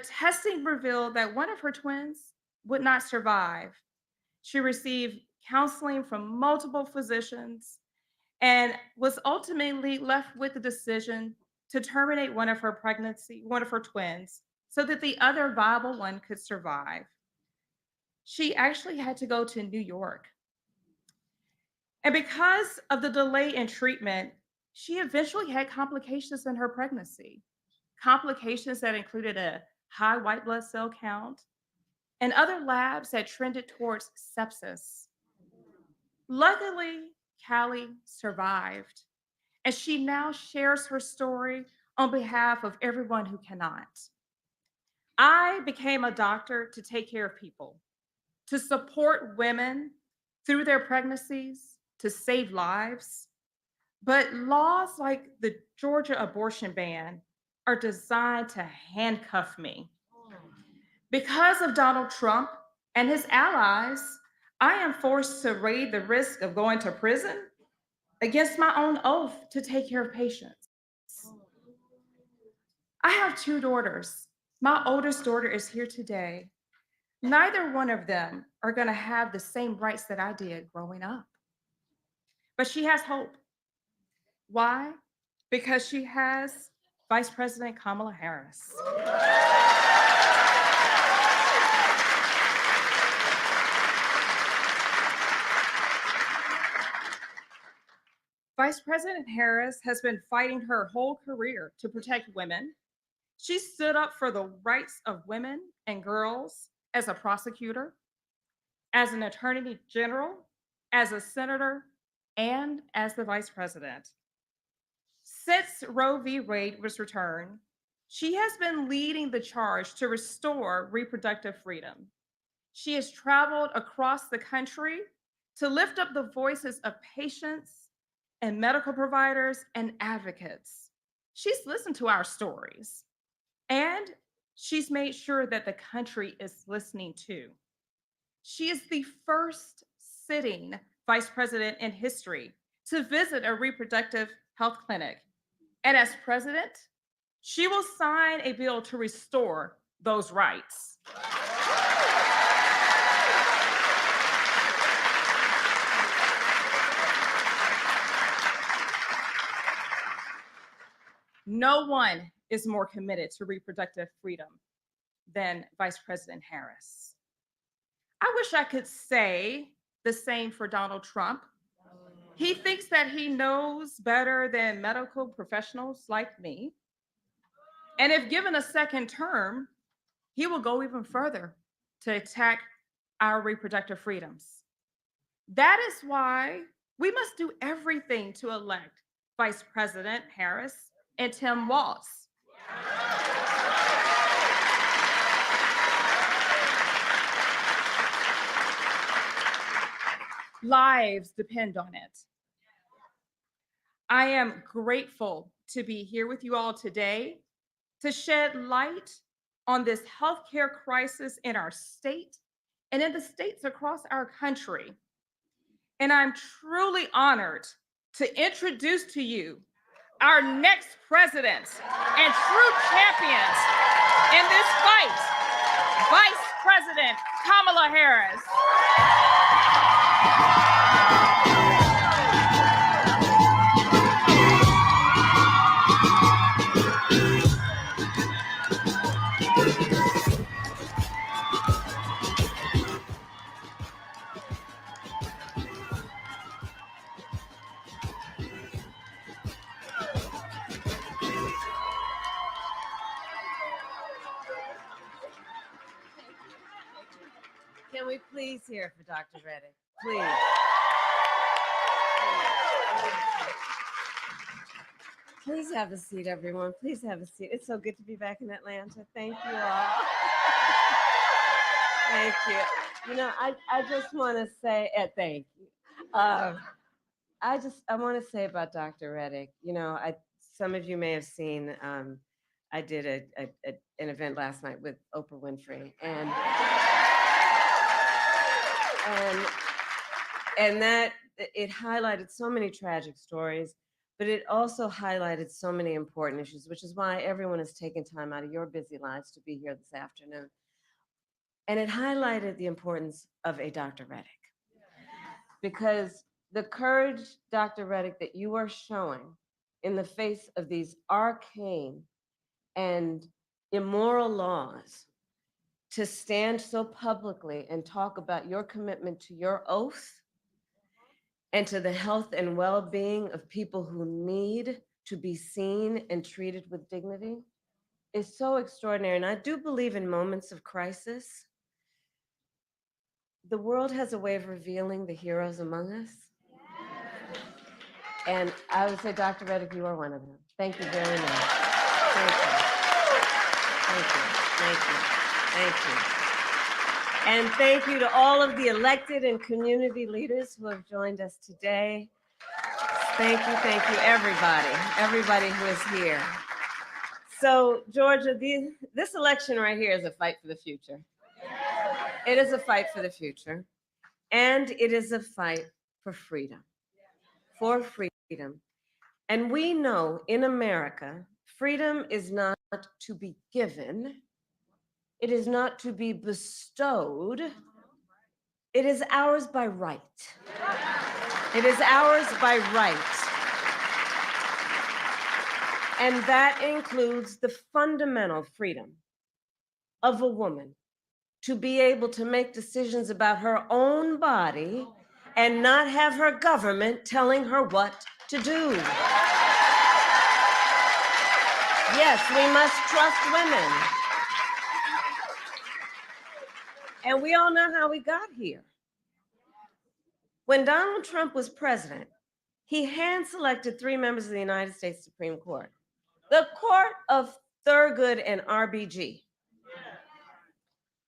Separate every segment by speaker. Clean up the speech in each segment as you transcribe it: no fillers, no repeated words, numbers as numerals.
Speaker 1: testing revealed that one of her twins would not survive. She received counseling from multiple physicians and was ultimately left with the decision to terminate one of her twins, so that the other viable one could survive. She actually had to go to New York. And because of the delay in treatment, she eventually had complications in her pregnancy, complications that included a high white blood cell count and other labs that trended towards sepsis. Luckily, Callie survived, and she now shares her story on behalf of everyone who cannot. I became a doctor to take care of people, to support women through their pregnancies, to save lives. But laws like the Georgia abortion ban are designed to handcuff me. Because of Donald Trump and his allies, I am forced to weigh the risk of going to prison against my own oath to take care of patients. I have two daughters. My oldest daughter is here today. Neither one of them are going to have the same rights that I did growing up. But she has hope. Why? Because she has Vice President Kamala Harris. Vice President Harris has been fighting her whole career to protect women. She stood up for the rights of women and girls as a prosecutor, as an attorney general, as a senator, and as the vice president. Since Roe v. Wade was returned, she has been leading the charge to restore reproductive freedom. She has traveled across the country to lift up the voices of patients and medical providers and advocates. She's listened to our stories, and she's made sure that the country is listening too. She is the first sitting vice president in history to visit a reproductive health clinic. And as president, she will sign a bill to restore those rights. No one is more committed to reproductive freedom than Vice President Harris. I wish I could say the same for Donald Trump. He thinks that he knows better than medical professionals like me. And if given a second term, he will go even further to attack our reproductive freedoms. That is why we must do everything to elect Vice President Harris and Tim Walz. Lives depend on it. I am grateful to be here with you all today to shed light on this healthcare crisis in our state and in the states across our country. And I'm truly honored to introduce to you our next president and true champions in this fight, Vice President Kamala Harris.
Speaker 2: Can we please hear for Dr. Reddick? Please. Please have a seat, everyone. Please have a seat. It's so good to be back in Atlanta. Thank you all. Thank you. You know, I just want to say, thank you. I want to say about Dr. Reddick, you know, some of you may have seen, I did an event last night with Oprah Winfrey, and that it highlighted so many tragic stories, but it also highlighted so many important issues, which is why everyone has taken time out of your busy lives to be here this afternoon. And it highlighted the importance of a Dr. Reddick, because the courage, Dr. Reddick, that you are showing in the face of these arcane and immoral laws to stand so publicly and talk about your commitment to your oath and to the health and well-being of people who need to be seen and treated with dignity is so extraordinary. And I do believe in moments of crisis, the world has a way of revealing the heroes among us. And I would say, Dr. Reddick, you are one of them. Thank you very much. Thank you. Thank you. Thank you. Thank you. And thank you to all of the elected and community leaders who have joined us today. Thank you, everybody who is here. So, Georgia, this election right here is a fight for the future. It is a fight for the future, and it is a fight for freedom, And we know in America, freedom is not to be given. It is not to be bestowed. It is ours by right. It is ours by right. And that includes the fundamental freedom of a woman to be able to make decisions about her own body and not have her government telling her what to do. Yes, we must trust women. And we all know how we got here. When Donald Trump was president, he hand-selected 3 members of the United States Supreme Court, the Court of Thurgood and RBG,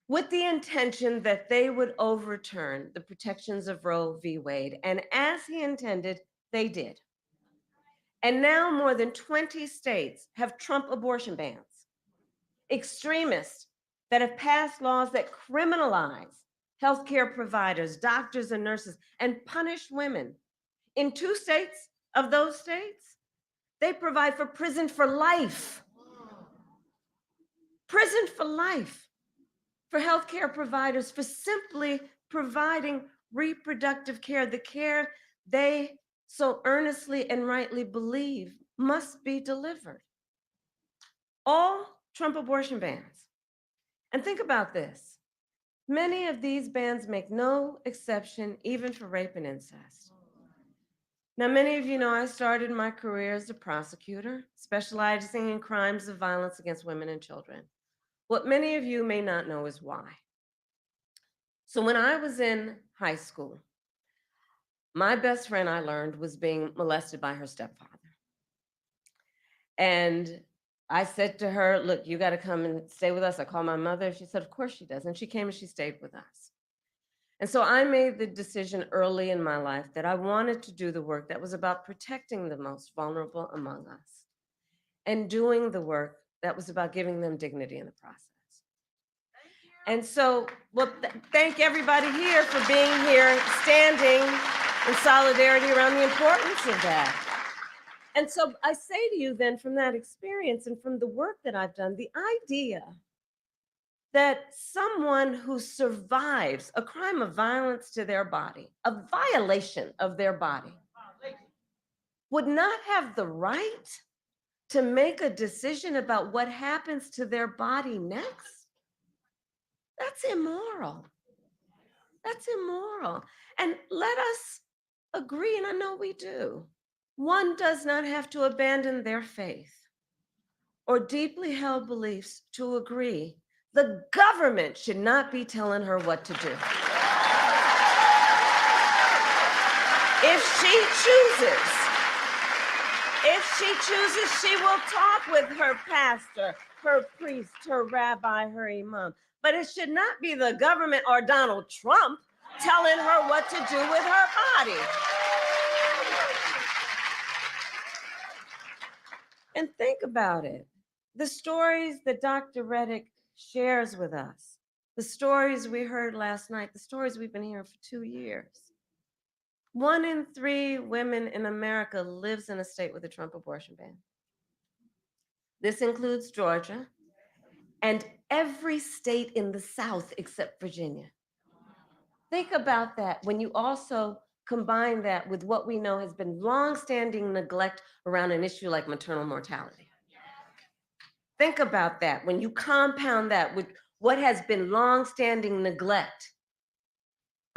Speaker 2: with the intention that they would overturn the protections of Roe v. Wade. And as he intended, they did. And now more than 20 states have Trump abortion bans. Extremists that have passed laws that criminalize healthcare providers, doctors, and nurses, and punish women. In 2 states of those states, they provide for prison for life. Prison for life for healthcare providers for simply providing reproductive care, the care they so earnestly and rightly believe must be delivered. All Trump abortion bans. And think about this. Many of these bans make no exception even for rape and incest. Now, many of you know I started my career as a prosecutor, specializing in crimes of violence against women and children. What many of you may not know is why. So when I was in high school, my best friend, I learned, was being molested by her stepfather. And I said to her, look, you got to come and stay with us. I called my mother. She said, of course she does. And she came and she stayed with us. And so I made the decision early in my life that I wanted to do the work that was about protecting the most vulnerable among us and doing the work that was about giving them dignity in the process. And so, well, thank everybody here for being here, standing in solidarity around the importance of that. And so I say to you then, from that experience and from the work that I've done, the idea that someone who survives a crime of violence to their body, a violation of their body, would not have the right to make a decision about what happens to their body next, that's immoral. That's immoral. And let us agree, and I know we do, one does not have to abandon their faith or deeply held beliefs to agree the government should not be telling her what to do. If she chooses, she will talk with her pastor, her priest, her rabbi, her imam. But it should not be the government or Donald Trump telling her what to do with her body. And think about it. The stories that Dr. Reddick shares with us, the stories we heard last night, the stories we've been hearing for 2 years. 1 in 3 women in America lives in a state with a Trump abortion ban. This includes Georgia and every state in the South except Virginia. Think about that when you also combine that with what we know has been longstanding neglect around an issue like maternal mortality. Think about that when you compound that with what has been longstanding neglect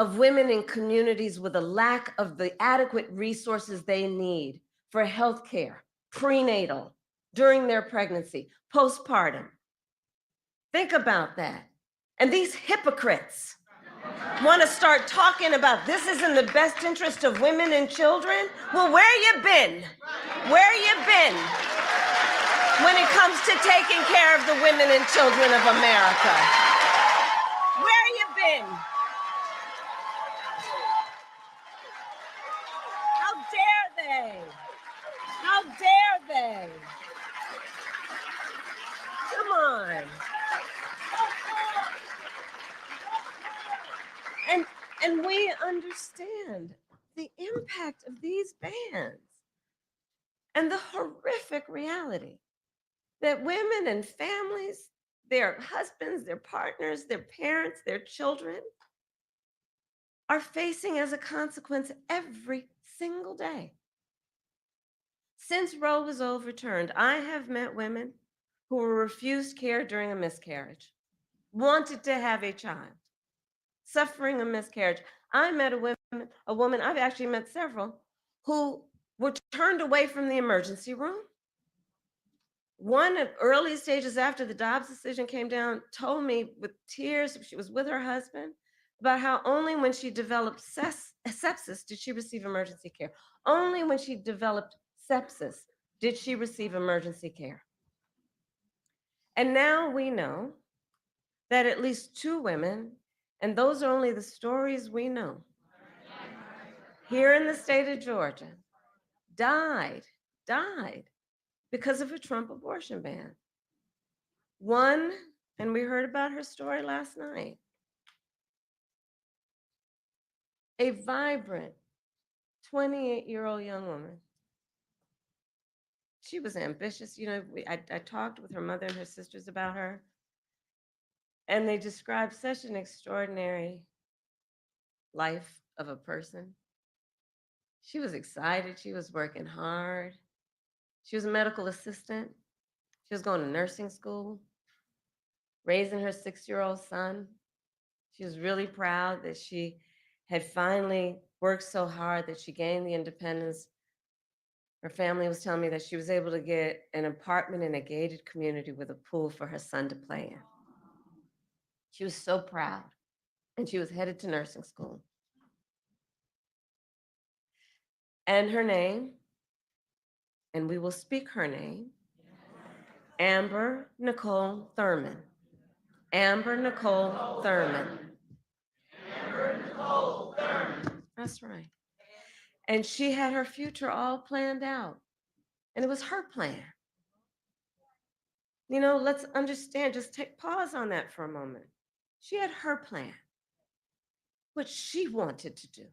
Speaker 2: of women in communities with a lack of the adequate resources they need for health care, prenatal, during their pregnancy, postpartum. Think about that. And these hypocrites want to start talking about this is in the best interest of women and children. Well, where you been? Where you been when it comes to taking care of the women and children of America? Where you been? How dare they? How dare they? Come on. And we understand the impact of these bans and the horrific reality that women and families, their husbands, their partners, their parents, their children are facing as a consequence every single day. Since Roe was overturned, I have met women who were refused care during a miscarriage, wanted to have a child, suffering a miscarriage. I met a woman, I've actually met several, who were turned away from the emergency room. One at early stages after the Dobbs decision came down told me with tears, she was with her husband, about how only when she developed sepsis did she receive emergency care. Only when she developed sepsis did she receive emergency care. And now we know that at least 2 women, and those are only the stories we know, here in the state of Georgia, died because of a Trump abortion ban. One, and we heard about her story last night, a vibrant 28-year-old young woman. She was ambitious. You know, I talked with her mother and her sisters about her, and they described such an extraordinary life of a person. She was excited. She was working hard. She was a medical assistant. She was going to nursing school, raising her 6-year-old son. She was really proud that she had finally worked so hard that she gained the independence. Her family was telling me that she was able to get an apartment in a gated community with a pool for her son to play in. She was so proud, and she was headed to nursing school. And her name, and we will speak her name, Amber Nicole Thurman. Amber Nicole Thurman. Amber Nicole Thurman. That's right. And she had her future all planned out. And it was her plan. You know, let's understand, just take pause on that for a moment. She had her plan, what she wanted to do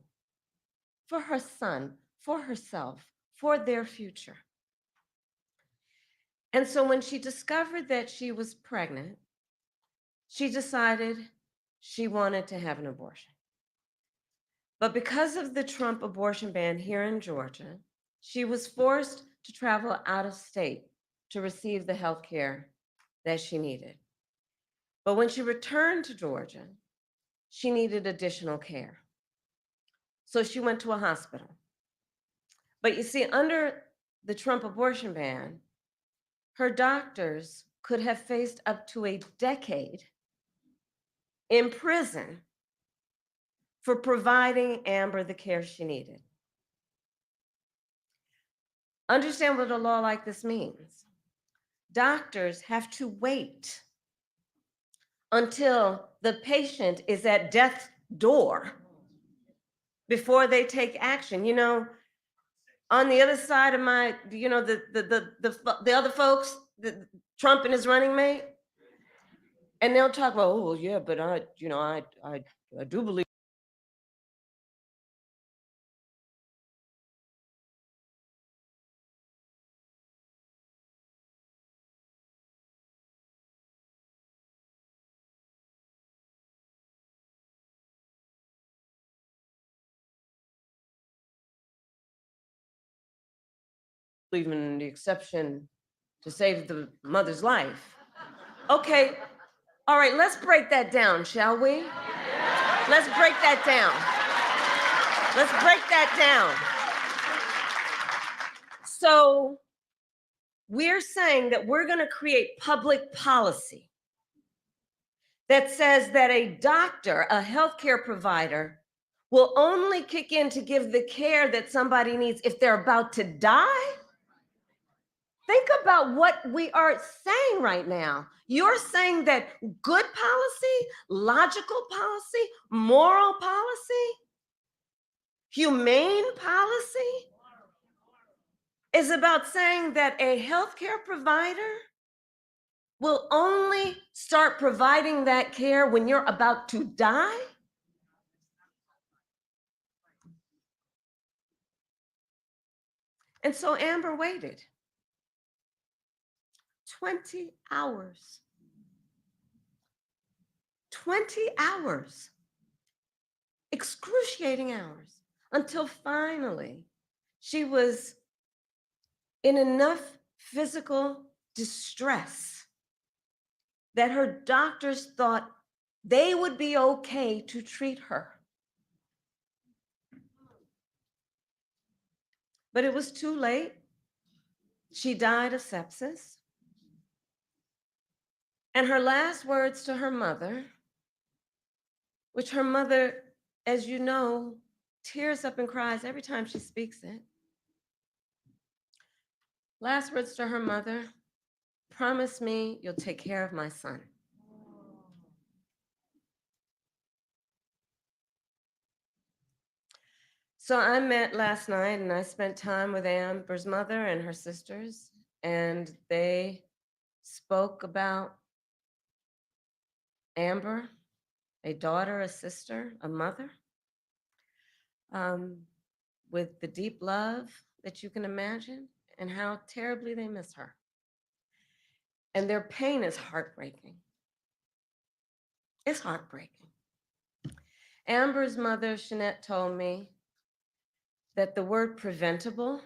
Speaker 2: for her son, for herself, for their future. And so when she discovered that she was pregnant, she decided she wanted to have an abortion. But because of the Trump abortion ban here in Georgia, she was forced to travel out of state to receive the health care that she needed. But when she returned to Georgia, she needed additional care. So she went to a hospital. But you see, under the Trump abortion ban, her doctors could have faced up to a decade in prison for providing Amber the care she needed. Understand what a law like this means. Doctors have to wait until the patient is at death's door before they take action. You know, on the other side of my, you know, the other folks, Trump and his running mate, and they'll talk about, oh, well, yeah, but I do believe even in the exception to save the mother's life. Okay, all right, let's break that down, shall we? Let's break that down. Let's break that down. So we're saying that we're going to create public policy that says that a doctor, a healthcare provider, will only kick in to give the care that somebody needs if they're about to die. Think about what we are saying right now. You're saying that good policy, logical policy, moral policy, humane policy is about saying that a healthcare provider will only start providing that care when you're about to die? And so Amber waited 20 hours. 20 hours. Excruciating hours. Until finally she was in enough physical distress that her doctors thought they would be okay to treat her. But it was too late. She died of sepsis. And her last words to her mother, which her mother, as you know, tears up and cries every time she speaks it. Last words to her mother, promise me you'll take care of my son. So I met last night and I spent time with Amber's mother and her sisters, and they spoke about Amber, a daughter, a sister, a mother, with the deep love that you can imagine, and how terribly they miss her. And their pain is heartbreaking. It's heartbreaking. Amber's mother, Shanette, told me that the word preventable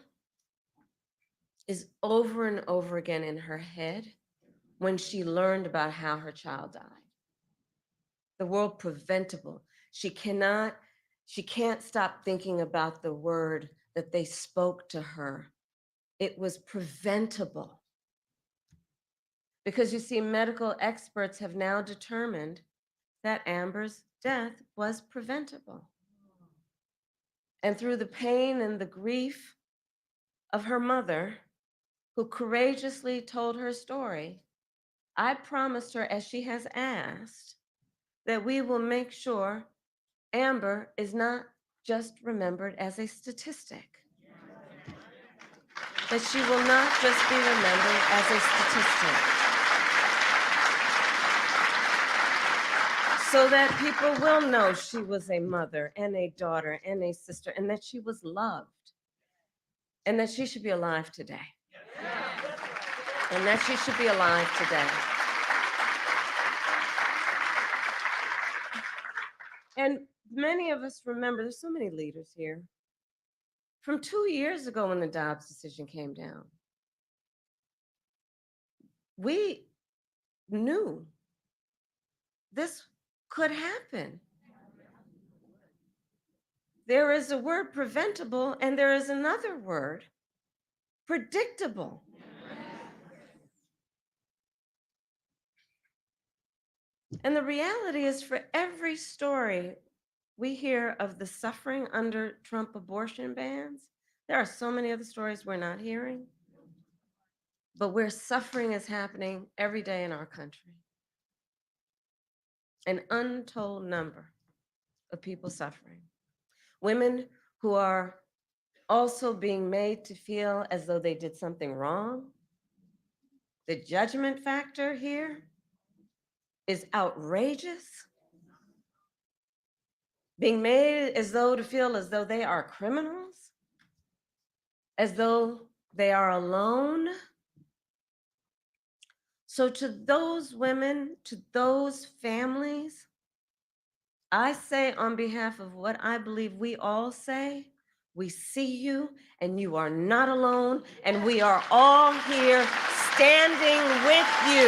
Speaker 2: is over and over again in her head when she learned about how her child died. The word preventable. She can't stop thinking about the word that they spoke to her. It was preventable. Because you see, medical experts have now determined that Amber's death was preventable. And through the pain and the grief of her mother, who courageously told her story, I promised her, as she has asked, that we will make sure Amber is not just remembered as a statistic, that she will not just be remembered as a statistic, so that people will know she was a mother and a daughter and a sister, and that she was loved, and that she should be alive today. And that she should be alive today. And many of us remember, there's so many leaders here, from 2 years ago when the Dobbs decision came down. We knew this could happen. There is a word preventable, and there is another word, predictable. And the reality is, for every story we hear of the suffering under Trump abortion bans, there are so many other stories we're not hearing, but where suffering is happening every day in our country. An untold number of people suffering. Women who are also being made to feel as though they did something wrong. The judgment factor here is outrageous. Being made as though to feel as though they are criminals, as though they are alone. So to those women, to those families, I say on behalf of what I believe we all say, We see you, and you are not alone, and we are all here standing with you.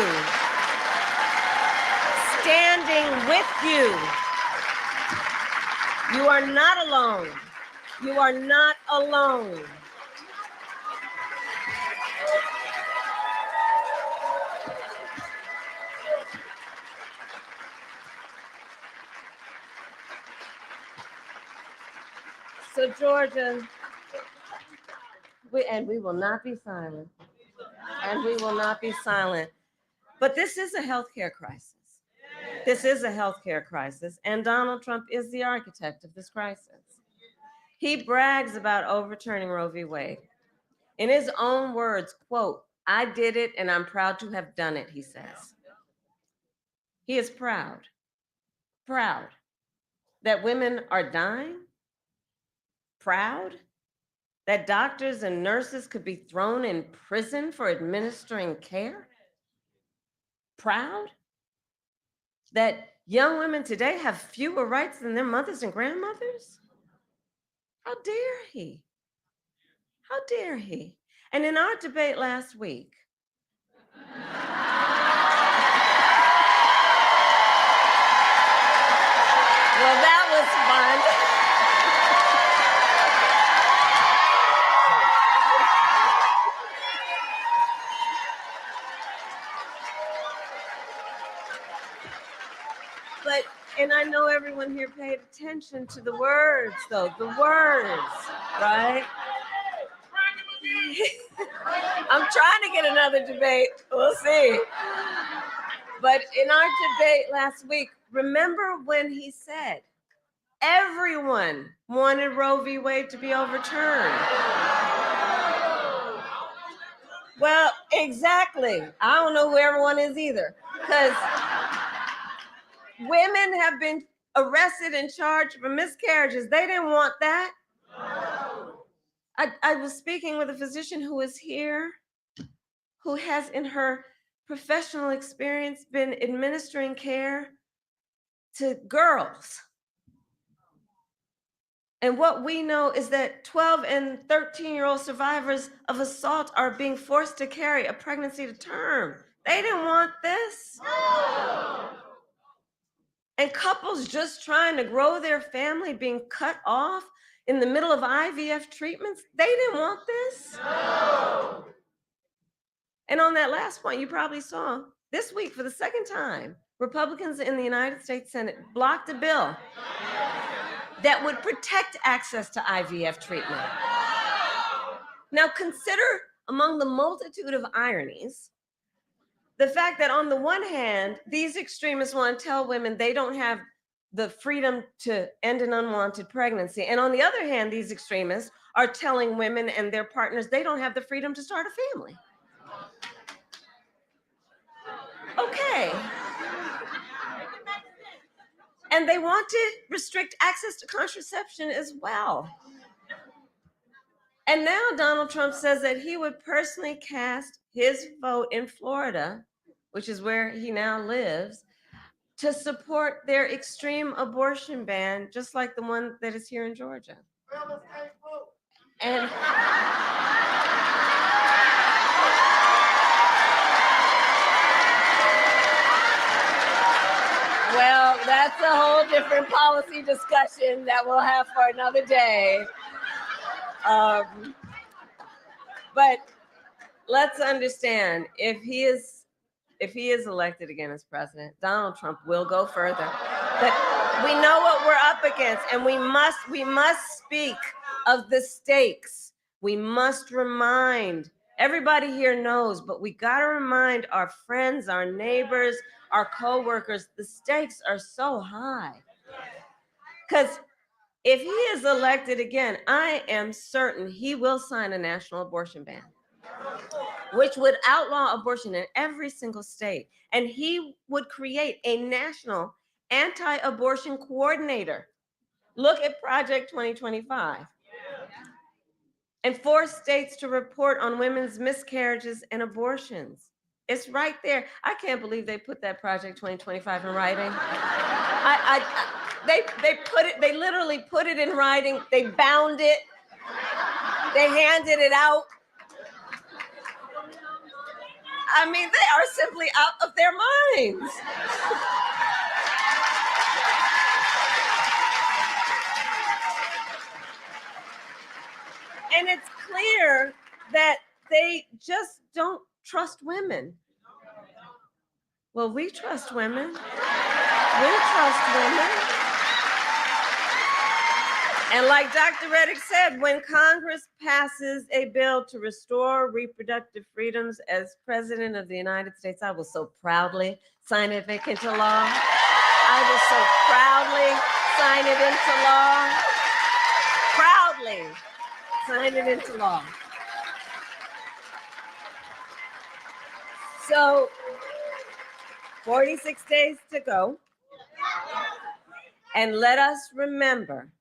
Speaker 2: Standing with you. You are not alone. You are not alone. So Georgia, we will not be silent. And we will not be silent. But this is a healthcare crisis. This is a healthcare crisis, and Donald Trump is the architect of this crisis. He brags about overturning Roe v. Wade. In his own words, quote, "I did it and I'm proud to have done it," he says. He is proud that women are dying, proud that doctors and nurses could be thrown in prison for administering care, proud that young women today have fewer rights than their mothers and grandmothers. How dare he? How dare he? And in our debate last week, well, that was fun. But, and I know everyone here paid attention to the words, though, the words, right? I'm trying to get another debate. We'll see. But in our debate last week, remember when he said everyone wanted Roe v. Wade to be overturned? Well, exactly. I don't know who everyone is either, because women have been arrested and charged for miscarriages. They didn't want that. I was speaking with a physician who is here, who has in her professional experience been administering care to girls. And what we know is that 12 and 13-year-old survivors of assault are being forced to carry a pregnancy to term. They didn't want this. And couples just trying to grow their family being cut off in the middle of IVF treatments, they didn't want this. And on that last point, you probably saw this week for the second time, Republicans in the United States Senate blocked a bill that would protect access to IVF treatment. Now consider, among the multitude of ironies, the fact that on the one hand, these extremists want to tell women they don't have the freedom to end an unwanted pregnancy. And on the other hand, these extremists are telling women and their partners they don't have the freedom to start a family. Okay. And they want to restrict access to contraception as well. And now Donald Trump says that he would personally cast his vote in Florida, which is where he now lives, to support their extreme abortion ban, just like the one that is here in Georgia. And well, that's a whole different policy discussion that we'll have for another day. But let's understand, if he is elected again as president, Donald Trump will go further. But we know what we're up against, and we must speak of the stakes. We must remind, everybody here knows, but we got to remind our friends, our neighbors, our coworkers, the stakes are so high. Because if he is elected again, I am certain he will sign a national abortion ban, which would outlaw abortion in every single state. And he would create a national anti-abortion coordinator. Look at Project 2025. And force states to report on women's miscarriages and abortions. It's right there. I can't believe they put that Project 2025 in writing. They literally put it in writing. They bound it. They handed it out. I mean, they are simply out of their minds. And it's clear that they just don't trust women. Well, we trust women. We trust women. And like Dr. Reddick said, when Congress passes a bill to restore reproductive freedoms, as President of the United States, I will so proudly sign it into law. I will so proudly sign it into law. Proudly sign it into law. So 46 days to go. And let us remember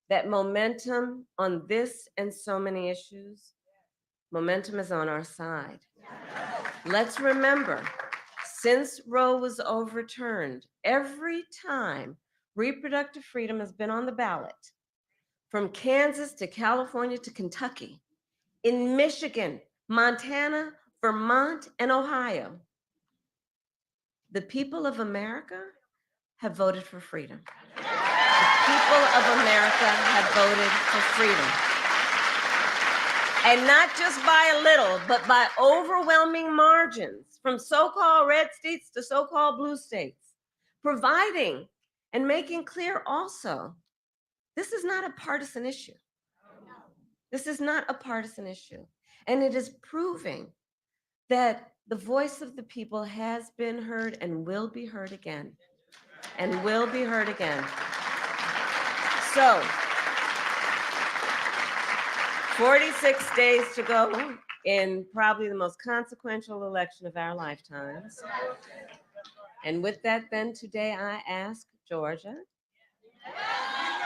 Speaker 2: that momentum on this and so many issues, momentum is on our side. Let's remember, since Roe was overturned, every time reproductive freedom has been on the ballot, from Kansas to California to Kentucky, in Michigan, Montana, Vermont, and Ohio, the people of America have voted for freedom. The people of America have voted for freedom. And not just by a little, but by overwhelming margins, from so-called red states to so-called blue states, providing and making clear also, this is not a partisan issue. This is not a partisan issue. And it is proving that the voice of the people has been heard and will be heard again. And will be heard again. So, 46 days to go in probably the most consequential election of our lifetimes. And with that, then, today I ask Georgia,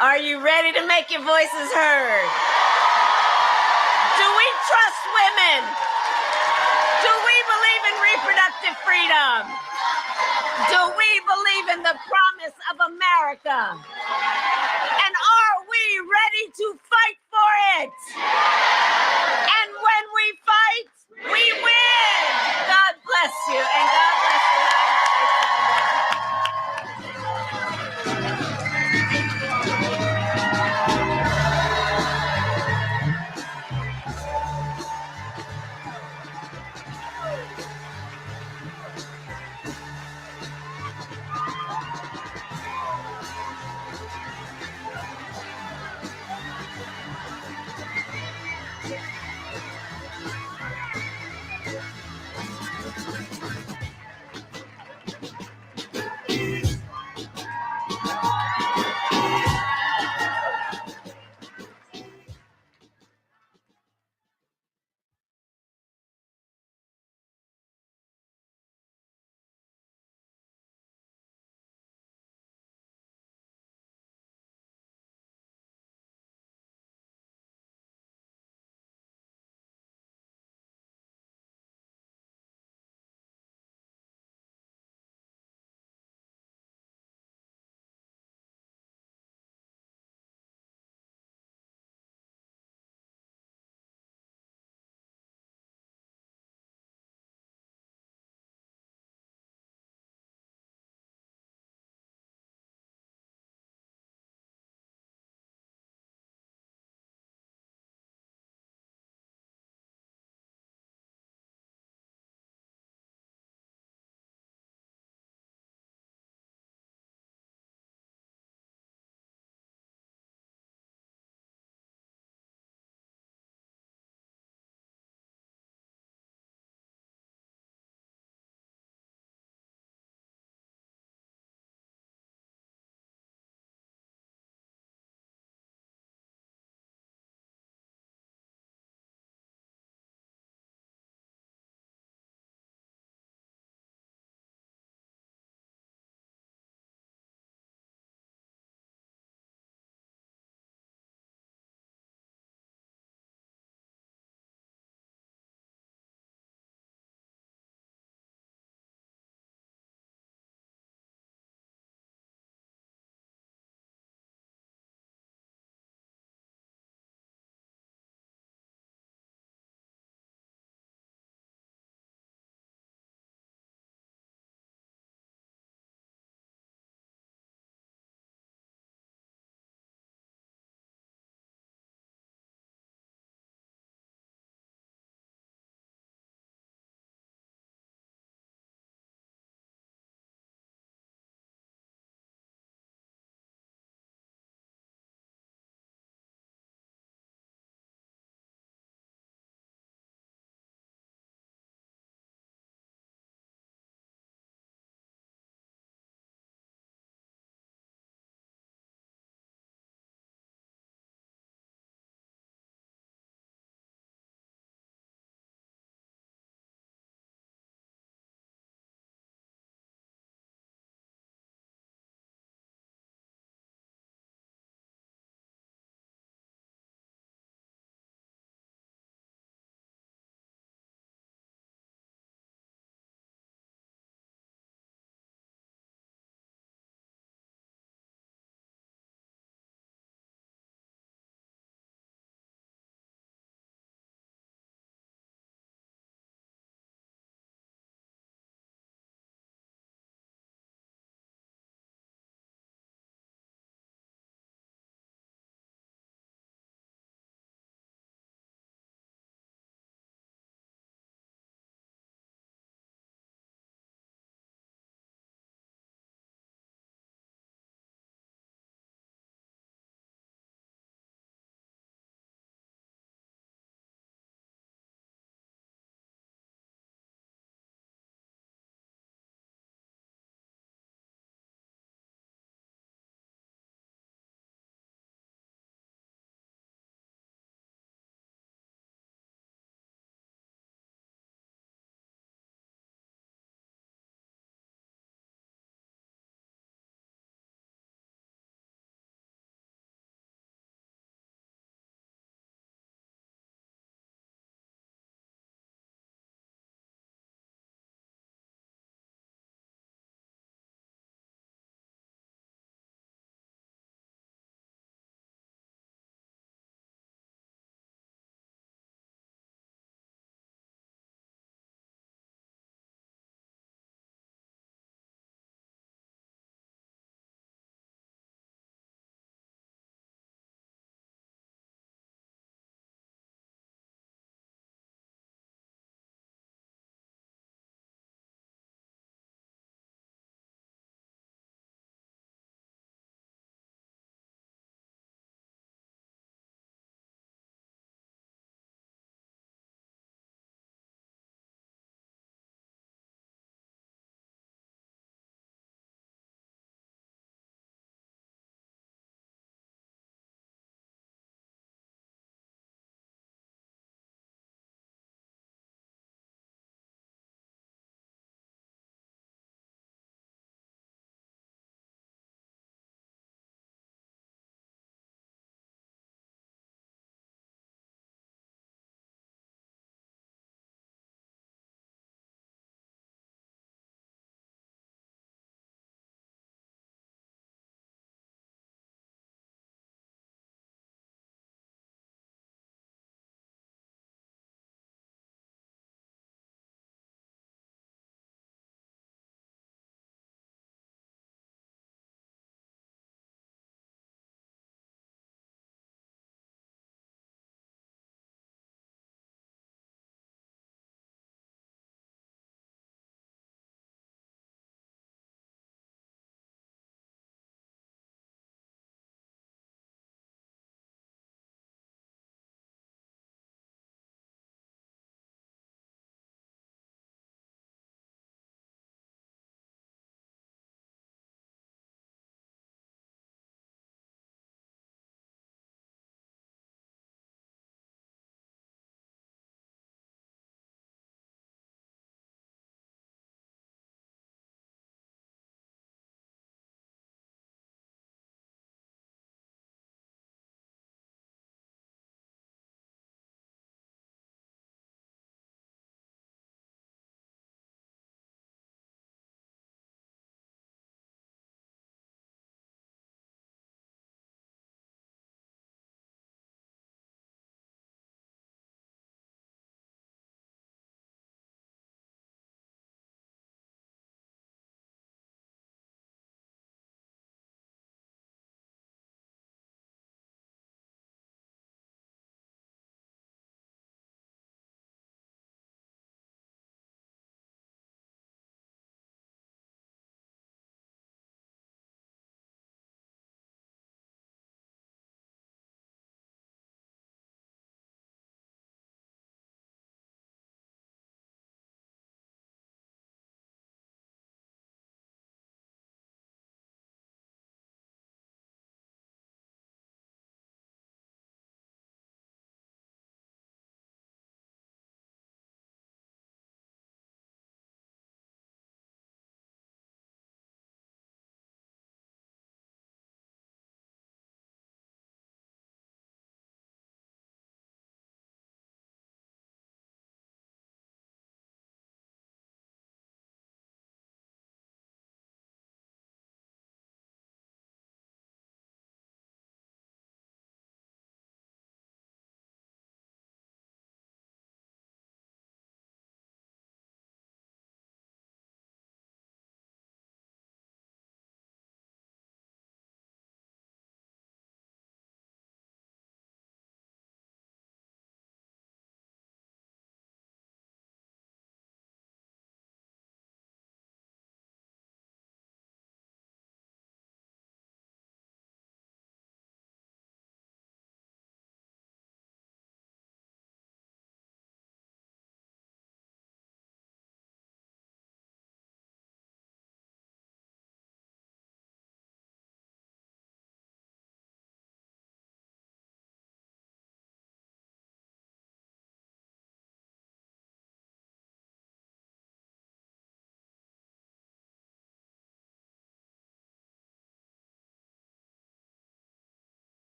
Speaker 2: are you ready to make your voices heard? Do we trust women? Do we believe in reproductive freedom? Do we believe in the promise of America? And are we ready to fight for it? And when we fight, we win. God bless you. And